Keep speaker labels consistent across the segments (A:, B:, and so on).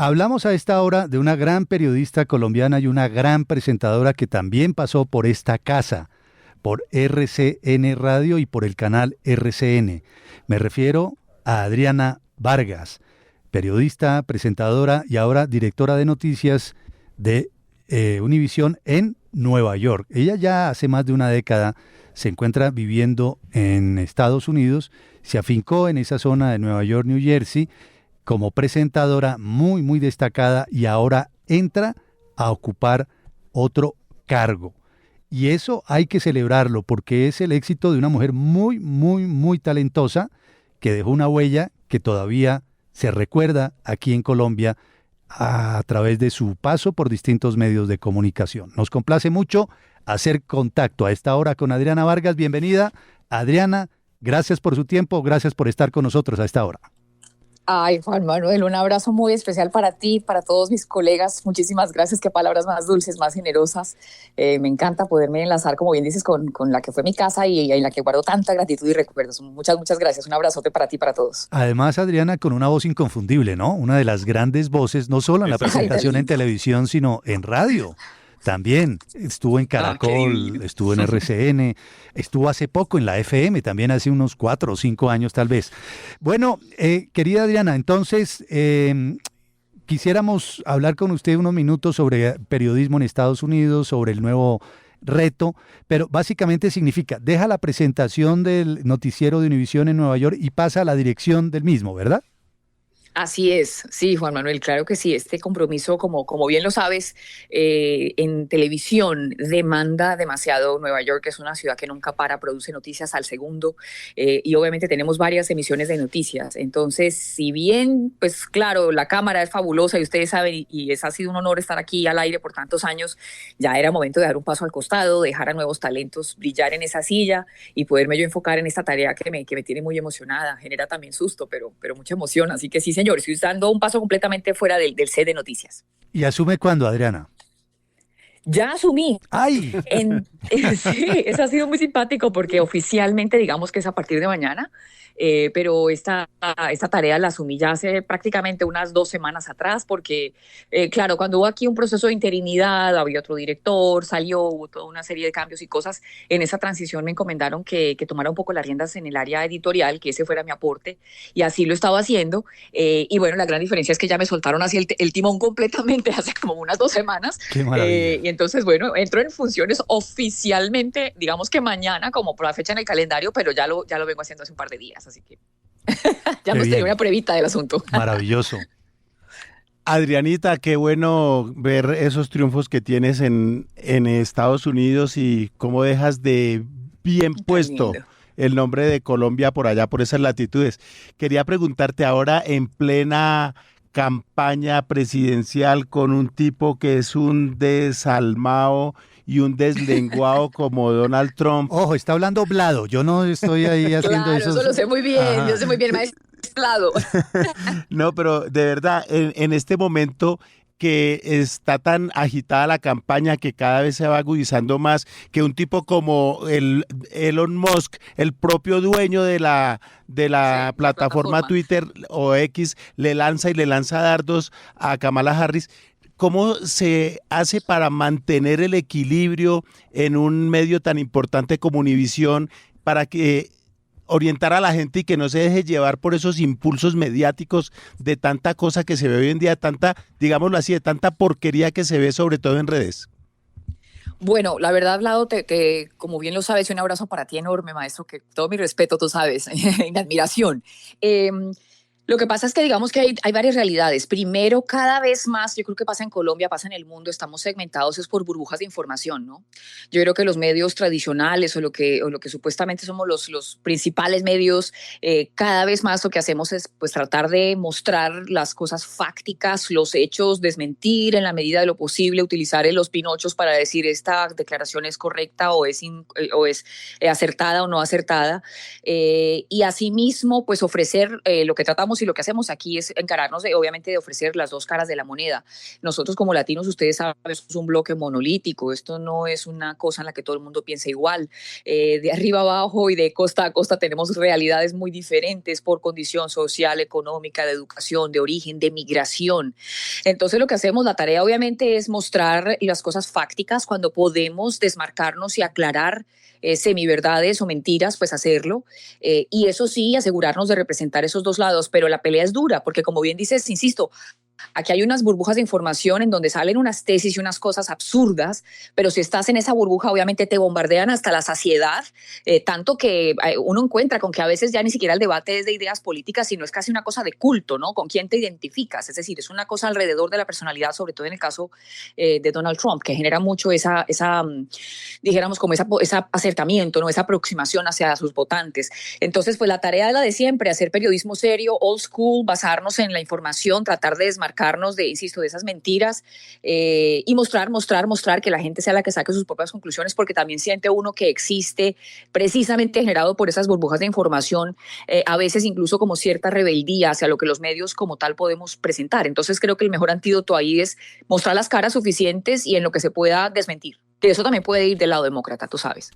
A: Hablamos a esta hora de una gran periodista colombiana y una gran presentadora que también pasó por esta casa, por RCN Radio y por el canal RCN. Me refiero a Adriana Vargas, periodista, presentadora y ahora directora de noticias de Univisión en Nueva York. Ella ya hace más de una década se encuentra viviendo en Estados Unidos, se afincó en esa zona de Nueva York, New Jersey, como presentadora muy destacada y ahora entra a ocupar otro cargo. Y eso hay que celebrarlo porque es el éxito de una mujer muy talentosa que dejó una huella que todavía se recuerda aquí en Colombia a través de su paso por distintos medios de comunicación. Nos complace mucho hacer contacto a esta hora con Adriana Vargas. Bienvenida, Adriana. Gracias por su tiempo, gracias por estar con nosotros a esta hora.
B: Ay, Juan Manuel, un abrazo muy especial para ti, para todos mis colegas. Muchísimas gracias, qué palabras más dulces, más generosas. Me encanta poderme enlazar, como bien dices, con la que fue mi casa y en la que guardo tanta gratitud y recuerdos. Muchas gracias. Un abrazote para ti y para todos.
A: Además, Adriana, con una voz inconfundible, ¿no? Una de las grandes voces, no solo en la presentación en televisión, sino en radio. También estuvo en Caracol, estuvo en RCN, estuvo hace poco en la FM, también hace unos 4 o 5 años tal vez. Bueno, querida Adriana, entonces quisiéramos hablar con usted unos minutos sobre periodismo en Estados Unidos, sobre el nuevo reto, pero básicamente significa, deja la presentación del noticiero de Univisión en Nueva York y pasa a la dirección del mismo, ¿verdad?
B: Así es, sí, Juan Manuel, claro que sí. Este compromiso, como bien lo sabes, en televisión demanda demasiado. Nueva York es una ciudad que nunca para, produce noticias al segundo y obviamente tenemos varias emisiones de noticias. Entonces, si bien, pues claro, la cámara es fabulosa y ustedes saben, ha sido un honor estar aquí al aire por tantos años, ya era momento de dar un paso al costado, dejar a nuevos talentos brillar en esa silla y poderme yo enfocar en esta tarea que me tiene muy emocionada. Genera también susto, pero mucha emoción. Así que sí, señor, estoy dando un paso completamente fuera del set de noticias.
A: ¿Y asume cuándo, Adriana?
B: Ya asumí.
A: ¡Ay!
B: Sí, eso ha sido muy simpático porque oficialmente digamos que es a partir de mañana, pero esta tarea la asumí ya hace prácticamente unas 2 semanas atrás porque, claro, cuando hubo aquí un proceso de interinidad, había otro director, hubo toda una serie de cambios y cosas. En esa transición me encomendaron que tomara un poco las riendas en el área editorial, que ese fuera mi aporte, y así lo estaba haciendo. Y bueno, la gran diferencia es que ya me soltaron así el timón completamente hace como unas 2 semanas.
A: ¡Qué maravilla!
B: Y entonces, bueno, entro en funciones oficialmente, digamos que mañana, como por la fecha en el calendario, pero ya lo vengo haciendo hace un par de días, así que ya hemos tenido una pruebita del asunto.
A: Maravilloso.
C: Adrianita, qué bueno ver esos triunfos que tienes en Estados Unidos y cómo dejas de bien puesto el nombre de Colombia por allá, por esas latitudes. Quería preguntarte ahora en plena campaña presidencial con un tipo que es un desalmado y un deslenguado como Donald Trump.
A: Ojo, está hablando hablado, yo no estoy ahí haciendo
B: claro, eso lo sé muy bien,
A: Ajá.
B: yo sé muy bien, maestro.
C: No, pero de verdad, en este momento que está tan agitada la campaña, que cada vez se va agudizando más, que un tipo como el Elon Musk, el propio dueño de la plataforma Twitter o X, le lanza dardos a Kamala Harris. ¿Cómo se hace para mantener el equilibrio en un medio tan importante como Univisión para que orientar a la gente y que no se deje llevar por esos impulsos mediáticos de tanta cosa que se ve hoy en día, tanta, digámoslo así, de tanta porquería que se ve sobre todo en redes?
B: Bueno, la verdad, Vlado, como bien lo sabes, un abrazo para ti enorme, maestro, que todo mi respeto, tú sabes, en admiración. Lo que pasa es que digamos que hay varias realidades. Primero, cada vez más, yo creo que pasa en Colombia, pasa en el mundo, estamos segmentados es por burbujas de información, ¿no? Yo creo que los medios tradicionales o lo que supuestamente somos los principales medios, cada vez más lo que hacemos es pues tratar de mostrar las cosas fácticas, los hechos, desmentir en la medida de lo posible, utilizar los pinochos para decir esta declaración es correcta o es acertada o no acertada. Y asimismo, pues ofrecer lo que tratamos y lo que hacemos aquí es encararnos obviamente de ofrecer las dos caras de la moneda. Nosotros como latinos, ustedes saben, es un bloque monolítico, esto no es una cosa en la que todo el mundo piensa igual. De arriba abajo y de costa a costa tenemos realidades muy diferentes por condición social, económica, de educación, de origen, de migración. Entonces lo que hacemos, la tarea obviamente es mostrar las cosas fácticas cuando podemos desmarcarnos y aclarar semiverdades o mentiras, pues hacerlo. Y eso sí, asegurarnos de representar esos dos lados, pero la pelea es dura, porque como bien dices, insisto, aquí hay unas burbujas de información en donde salen unas tesis y unas cosas absurdas, pero si estás en esa burbuja, obviamente te bombardean hasta la saciedad, tanto que uno encuentra con que a veces ya ni siquiera el debate es de ideas políticas, sino es casi una cosa de culto, ¿no? ¿Con quién te identificas? Es decir, es una cosa alrededor de la personalidad, sobre todo en el caso de Donald Trump, que genera mucho dijéramos, como ese acercamiento, ¿no? Esa aproximación hacia sus votantes. Entonces, pues la tarea es la de siempre, hacer periodismo serio, old school, basarnos en la información, tratar de desmarcarnos insisto, de esas mentiras y mostrar que la gente sea la que saque sus propias conclusiones, porque también siente uno que existe precisamente generado por esas burbujas de información, a veces incluso como cierta rebeldía hacia lo que los medios como tal podemos presentar. Entonces creo que el mejor antídoto ahí es mostrar las caras suficientes y en lo que se pueda desmentir. Que eso también puede ir del lado demócrata, tú sabes.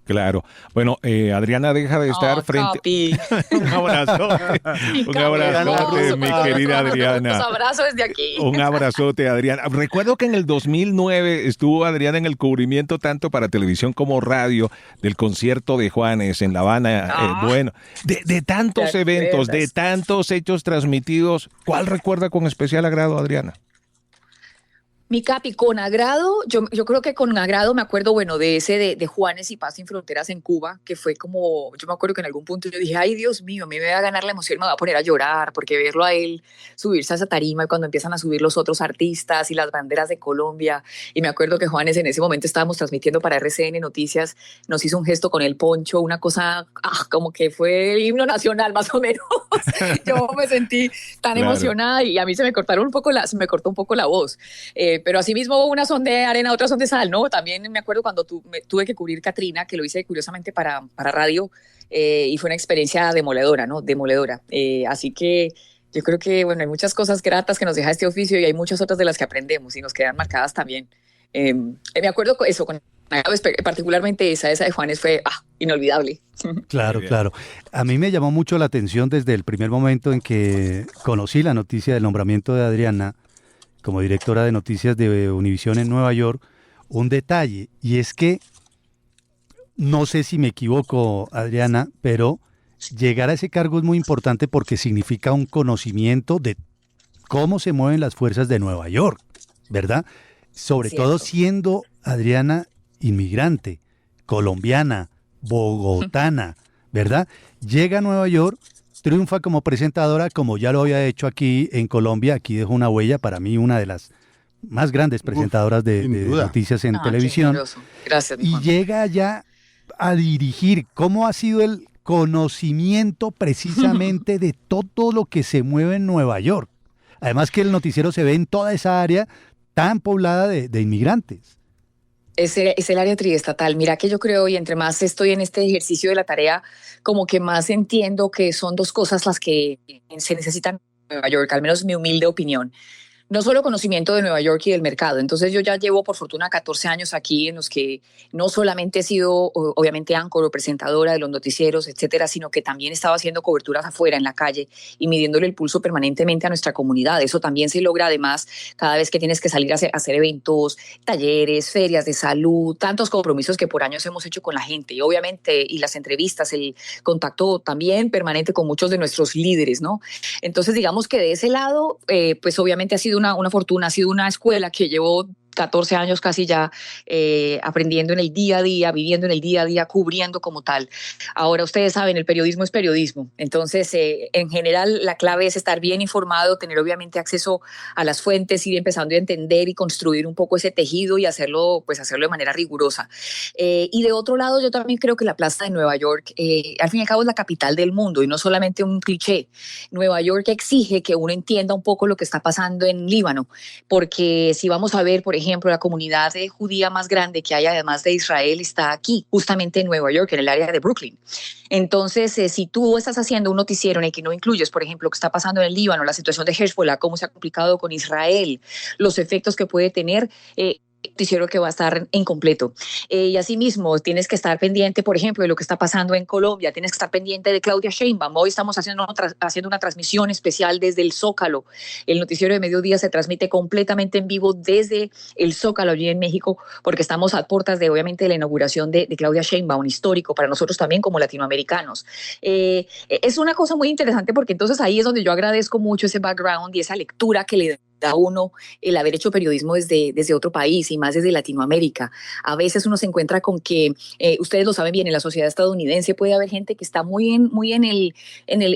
D: Claro. Bueno, Adriana deja de estar frente...
B: Capi.
D: Un abrazote, un abrazote, mi querida Adriana.
B: Un abrazo desde aquí.
D: Un abrazote, Adriana. Recuerdo que en el 2009 estuvo Adriana en el cubrimiento tanto para televisión como radio del concierto de Juanes en La Habana. Bueno, de tantos eventos, de tantos hechos transmitidos, ¿cuál recuerda con especial agrado, Adriana?
B: Mi Capi, con agrado, yo creo que con agrado me acuerdo, bueno, de ese de Juanes y Paz sin Fronteras en Cuba, que fue como, yo me acuerdo que en algún punto yo dije, ay Dios mío, a mí me va a ganar la emoción, me va a poner a llorar, porque verlo a él subirse a esa tarima y cuando empiezan a subir los otros artistas y las banderas de Colombia, y me acuerdo que Juanes en ese momento estábamos transmitiendo para RCN Noticias, nos hizo un gesto con el poncho, una cosa como que fue el himno nacional más o menos. Yo me sentí tan emocionada y a mí se me cortó un poco la voz. Pero asimismo unas son de arena, otras son de sal, ¿no? También me acuerdo cuando tuve que cubrir Katrina, que lo hice curiosamente para radio, y fue una experiencia demoledora, ¿no? Demoledora. Así que yo creo que, bueno, hay muchas cosas gratas que nos deja este oficio y hay muchas otras de las que aprendemos y nos quedan marcadas también. Me acuerdo eso, particularmente esa de Juanes fue inolvidable.
A: Claro, claro. A mí me llamó mucho la atención desde el primer momento en que conocí la noticia del nombramiento de Adriana como directora de noticias de Univisión en Nueva York, un detalle, y es que, no sé si me equivoco, Adriana, pero llegar a ese cargo es muy importante porque significa un conocimiento de cómo se mueven las fuerzas de Nueva York, ¿verdad? Sobre todo siendo Adriana inmigrante, colombiana, bogotana, ¿verdad? Llega a Nueva York, triunfa como presentadora, como ya lo había hecho aquí en Colombia. Aquí dejó una huella, para mí una de las más grandes presentadoras de noticias en televisión.
B: Gracias,
A: y llega allá a dirigir. ¿Cómo ha sido el conocimiento precisamente de todo lo que se mueve en Nueva York? Además que el noticiero se ve en toda esa área tan poblada de inmigrantes.
B: Es el área triestatal. Mira que yo creo, y entre más estoy en este ejercicio de la tarea, como que más entiendo que son dos cosas las que se necesitan en Nueva York, al menos mi humilde opinión. No solo conocimiento de Nueva York y del mercado. Entonces yo ya llevo, por fortuna, 14 años aquí en los que no solamente he sido, obviamente, áncora o presentadora de los noticieros, etcétera, sino que también estaba haciendo coberturas afuera, en la calle, y midiéndole el pulso permanentemente a nuestra comunidad. Eso también se logra, además, cada vez que tienes que salir a hacer eventos, talleres, ferias de salud, tantos compromisos que por años hemos hecho con la gente. Y obviamente, y las entrevistas, el contacto también permanente con muchos de nuestros líderes, ¿no? Entonces, digamos que de ese lado, pues obviamente ha sido una fortuna, ha sido una escuela que llevó 14 años casi ya aprendiendo en el día a día, viviendo en el día a día, cubriendo como tal. Ahora ustedes saben, el periodismo es periodismo. Entonces, en general, la clave es estar bien informado, tener obviamente acceso a las fuentes, ir empezando a entender y construir un poco ese tejido y hacerlo de manera rigurosa. Y de otro lado, yo también creo que la Plaza de Nueva York, al fin y al cabo, es la capital del mundo y no solamente un cliché. Nueva York exige que uno entienda un poco lo que está pasando en Líbano, porque si vamos a ver, por ejemplo, ejemplo, la comunidad judía más grande que hay además de Israel está aquí, justamente en Nueva York, en el área de Brooklyn. Entonces, si tú estás haciendo un noticiero en el que no incluyes, por ejemplo, lo que está pasando en el Líbano, la situación de Hezbollah, cómo se ha complicado con Israel, los efectos que puede tener, noticiero que va a estar incompleto. Y asimismo, tienes que estar pendiente, por ejemplo, de lo que está pasando en Colombia, tienes que estar pendiente de Claudia Sheinbaum. Hoy estamos haciendo una transmisión especial desde el Zócalo. El noticiero de mediodía se transmite completamente en vivo desde el Zócalo, allí en México, porque estamos a puertas de, obviamente, de la inauguración de Claudia Sheinbaum, histórico para nosotros también como latinoamericanos. Es una cosa muy interesante porque entonces ahí es donde yo agradezco mucho ese background y esa lectura que le da uno el haber hecho periodismo desde otro país y más desde Latinoamérica. A veces uno se encuentra con que, ustedes lo saben bien, en la sociedad estadounidense puede haber gente que está muy en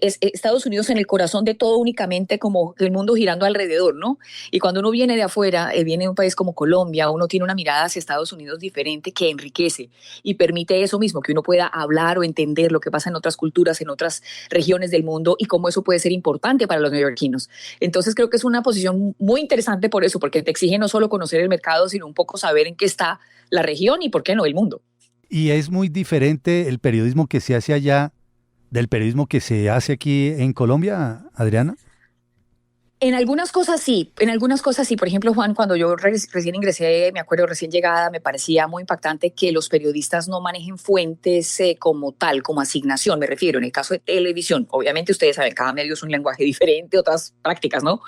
B: Estados Unidos, en el corazón de todo, únicamente como el mundo girando alrededor, ¿no? Y cuando uno viene de afuera, viene de un país como Colombia, uno tiene una mirada hacia Estados Unidos diferente que enriquece y permite eso mismo, que uno pueda hablar o entender lo que pasa en otras culturas, en otras regiones del mundo y cómo eso puede ser importante para los neoyorquinos. Entonces creo que es una posición muy interesante por eso, porque te exige no solo conocer el mercado, sino un poco saber en qué está la región y por qué no el mundo.
A: Y es muy diferente el periodismo que se hace allá del periodismo que se hace aquí en Colombia, Adriana.
B: En algunas cosas sí, Por ejemplo, Juan, cuando yo recién ingresé, me acuerdo, recién llegada, me parecía muy impactante que los periodistas no manejen fuentes como tal, como asignación, me refiero. En el caso de televisión, obviamente ustedes saben, cada medio es un lenguaje diferente, otras prácticas, ¿no?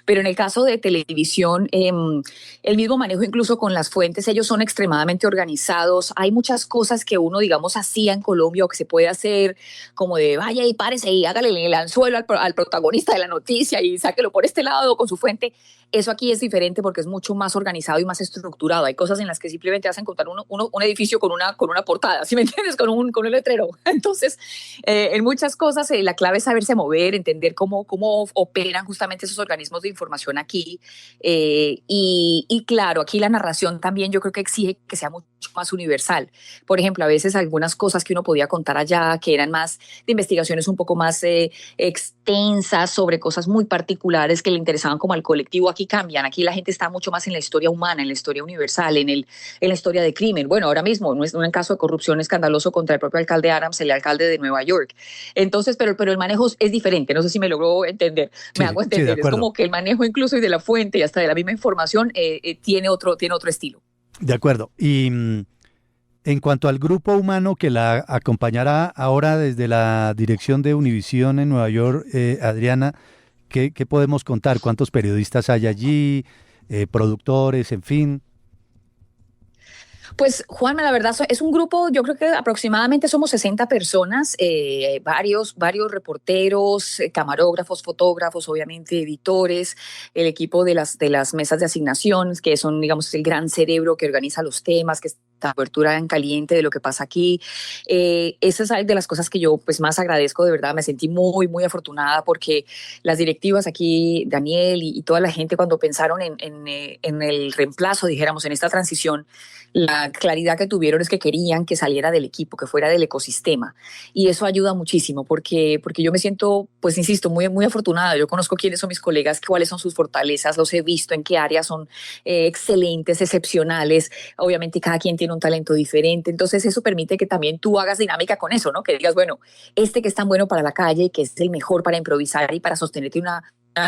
B: Pero en el caso de televisión, el mismo manejo incluso con las fuentes, ellos son extremadamente organizados. Hay muchas cosas que uno, digamos, hacía en Colombia o que se puede hacer, como de vaya y párese y hágale el anzuelo al protagonista de la noticia y sáquelo por este lado con su fuente. Eso aquí es diferente porque es mucho más organizado y más estructurado. Hay cosas en las que simplemente hacen contar un edificio con una portada, ¿sí me entiendes? Con un letrero. Entonces, en muchas cosas la clave es saberse mover, entender cómo operan justamente esos organismos de información aquí. Y claro, aquí la narración también yo creo que exige que sea mucho más universal. Por ejemplo, a veces algunas cosas que uno podía contar allá, que eran más de investigaciones un poco más extensas sobre cosas muy particulares que le interesaban como al colectivo, aquí cambian. Aquí la gente está mucho más en la historia humana, en la historia universal, en la historia de crimen. Bueno, ahora mismo no es un caso de corrupción escandaloso contra el propio alcalde Adams, el alcalde de Nueva York. Entonces, pero el manejo es diferente. No sé si me logró entender. Me hago entender. Es como que el manejo incluso y de la fuente y hasta de la misma información tiene otro estilo.
A: De acuerdo. Y en cuanto al grupo humano que la acompañará ahora desde la dirección de Univisión en Nueva York, Adriana, ¿qué podemos contar? ¿Cuántos periodistas hay allí? ¿Productores? En fin.
B: Pues, Juanma, la verdad es un grupo, yo creo que aproximadamente somos 60 personas, varios reporteros, camarógrafos, fotógrafos, obviamente editores, el equipo de las mesas de asignación, que son, digamos, el gran cerebro que organiza los temas, que esta cobertura en caliente de lo que pasa aquí. Esa es de las cosas que yo pues más agradezco, de verdad, me sentí muy, muy afortunada porque las directivas aquí, Daniel y toda la gente cuando pensaron en el reemplazo, dijéramos, en esta transición, la claridad que tuvieron es que querían que saliera del equipo, que fuera del ecosistema. Y eso ayuda muchísimo porque yo me siento, pues insisto, muy, muy afortunada. Yo conozco quiénes son mis colegas, cuáles son sus fortalezas, los he visto, en qué áreas son excelentes, excepcionales. Obviamente cada quien tiene un talento diferente. Entonces eso permite que también tú hagas dinámica con eso, ¿no? Que digas, bueno, que es tan bueno para la calle, que es el mejor para improvisar y para sostenerte una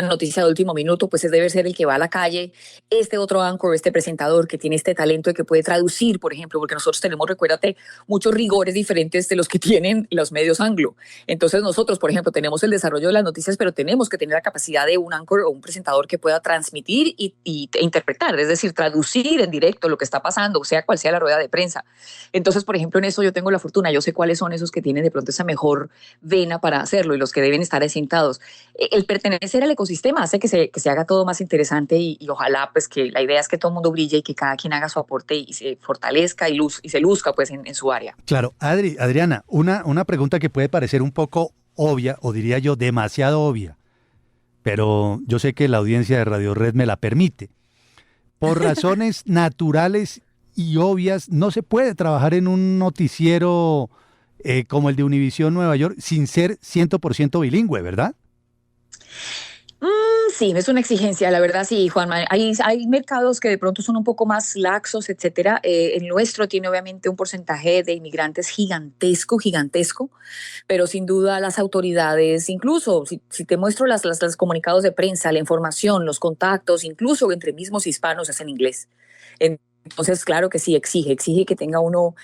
B: noticia de último minuto, pues debe ser el que va a la calle, este otro anchor, este presentador que tiene este talento de que puede traducir, por ejemplo, porque nosotros tenemos, recuérdate, muchos rigores diferentes de los que tienen los medios anglo. Entonces nosotros, por ejemplo, tenemos el desarrollo de las noticias, pero tenemos que tener la capacidad de un anchor o un presentador que pueda transmitir e interpretar, es decir, traducir en directo lo que está pasando, sea cual sea la rueda de prensa. Entonces, por ejemplo, en eso yo tengo la fortuna, yo sé cuáles son esos que tienen de pronto esa mejor vena para hacerlo y los que deben estar asentados. El pertenecer al ecosistema hace que se haga todo más interesante y ojalá pues que la idea es que todo el mundo brille y que cada quien haga su aporte y se fortalezca y se luzca pues en su área.
A: Claro, Adriana, una pregunta que puede parecer un poco obvia o diría yo demasiado obvia, pero yo sé que la audiencia de Radio Red me la permite. Por razones naturales y obvias no se puede trabajar en un noticiero como el de Univisión Nueva York sin ser 100% bilingüe, ¿verdad?
B: Sí, es una exigencia, la verdad sí, Juanma. Hay mercados que de pronto son un poco más laxos, etcétera. El nuestro tiene obviamente un porcentaje de inmigrantes gigantesco, gigantesco, pero sin duda las autoridades, incluso si te muestro los comunicados de prensa, la información, los contactos, incluso entre mismos hispanos es en inglés. Entonces, claro que sí, exige que tenga uno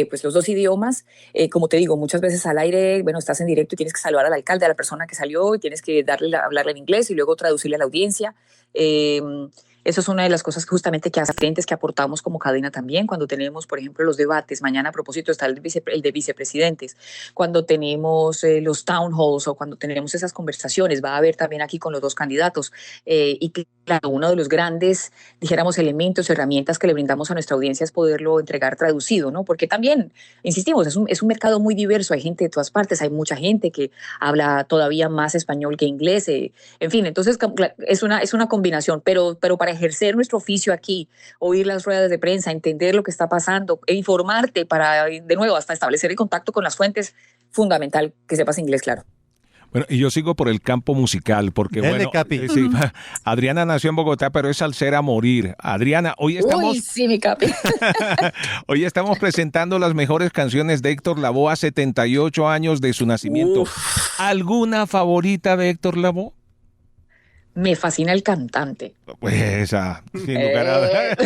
B: pues los dos idiomas. Como te digo, muchas veces al aire, bueno, estás en directo y tienes que saludar al alcalde, a la persona que salió, y tienes que hablarle en inglés y luego traducirle a la audiencia. Eso es una de las cosas que justamente que hace clientes que aportamos como cadena también, cuando tenemos, por ejemplo, los debates. Mañana a propósito está el de vicepresidentes. Cuando tenemos los town halls o cuando tenemos esas conversaciones, va a haber también aquí con los dos candidatos. Y claro, uno de los grandes, dijéramos, elementos, herramientas que le brindamos a nuestra audiencia es poderlo entregar traducido, ¿no? Porque también, insistimos, es un mercado muy diverso, hay gente de todas partes, hay mucha gente que habla todavía más español que inglés, en fin, entonces es una combinación, pero para ejercer nuestro oficio aquí, oír las ruedas de prensa, entender lo que está pasando e informarte para, de nuevo, hasta establecer el contacto con las fuentes, fundamental que sepas inglés, claro.
D: Bueno, y yo sigo por el campo musical, porque
A: Dele,
D: bueno,
A: Capi.
D: sí, Adriana nació en Bogotá, pero es salsera a morir. Adriana, hoy estamos...
B: Uy, sí, mi Capi.
D: Hoy estamos presentando las mejores canciones de Héctor Lavoe a 78 años de su nacimiento. ¿Alguna favorita de Héctor Lavoe?
B: Me fascina el cantante.
D: Pues esa, sin lugar a dudas.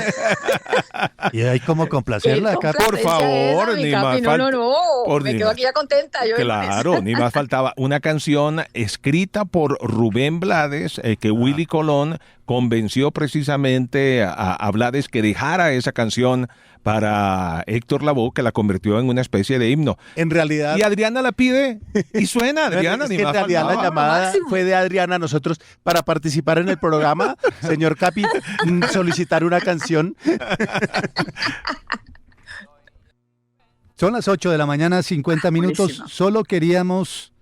A: Y hay como complacerla, Capi.
D: Por favor,
B: esa,
D: ni
B: Capi,
D: más
B: no,
D: falta.
B: Me quedo aquí ya contenta.
D: Claro, ni más faltaba. Una canción escrita por Rubén Blades, que Willy Colón convenció precisamente a Blades que dejara esa canción para Héctor Lavoe, que la convirtió en una especie de himno.
C: En realidad...
D: Y Adriana la pide y suena, Adriana,
C: es
D: ni
C: que en
D: más
C: realidad
D: faltaba.
C: la llamada fue de Adriana a nosotros para participar en el programa. Señor Capi, solicitar una canción.
A: Son las 8 de la mañana, 50 minutos.
B: Buenísima.
A: Solo queríamos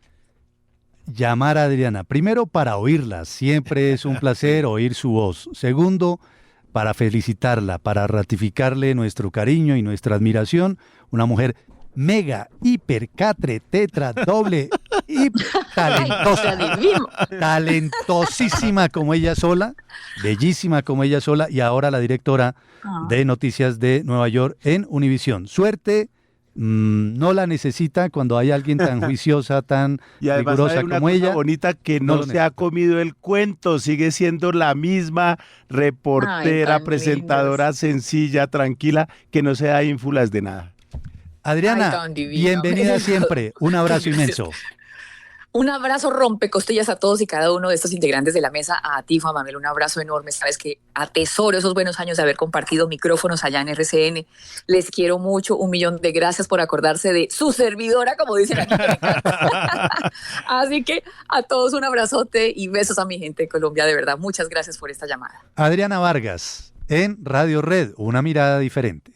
A: llamar a Adriana. Primero, para oírla. Siempre es un placer oír su voz. Segundo, para felicitarla, para ratificarle nuestro cariño y nuestra admiración. Una mujer mega, hiper, catre, tetra, doble y talentosa. Talentosísima como ella sola, bellísima como ella sola, y ahora la directora de Noticias de Nueva York en Univisión. Suerte. No la necesita cuando hay alguien tan juiciosa, tan
C: Y además
A: rigurosa
C: hay una
A: como
C: cosa
A: ella.
C: bonita que no se ha comido el cuento, sigue siendo la misma reportera,
B: Ay, tan
C: presentadora
B: lindas.
C: sencilla, tranquila, que no se da ínfulas de nada.
A: Adriana,
B: Ay, tan divina.
A: bienvenida siempre. Un abrazo
B: Gracias.
A: inmenso.
B: Un abrazo rompecostillas a todos y cada uno de estos integrantes de la mesa. A ti, Juan Manuel, un abrazo enorme. Sabes que atesoro esos buenos años de haber compartido micrófonos allá en RCN. Les quiero mucho. 1.000.000 de gracias por acordarse de su servidora, como dicen aquí. Que me encanta. Así que a todos un abrazote y besos a mi gente de Colombia. De verdad, muchas gracias por esta llamada.
A: Adriana Vargas, en Radio Red, una mirada diferente.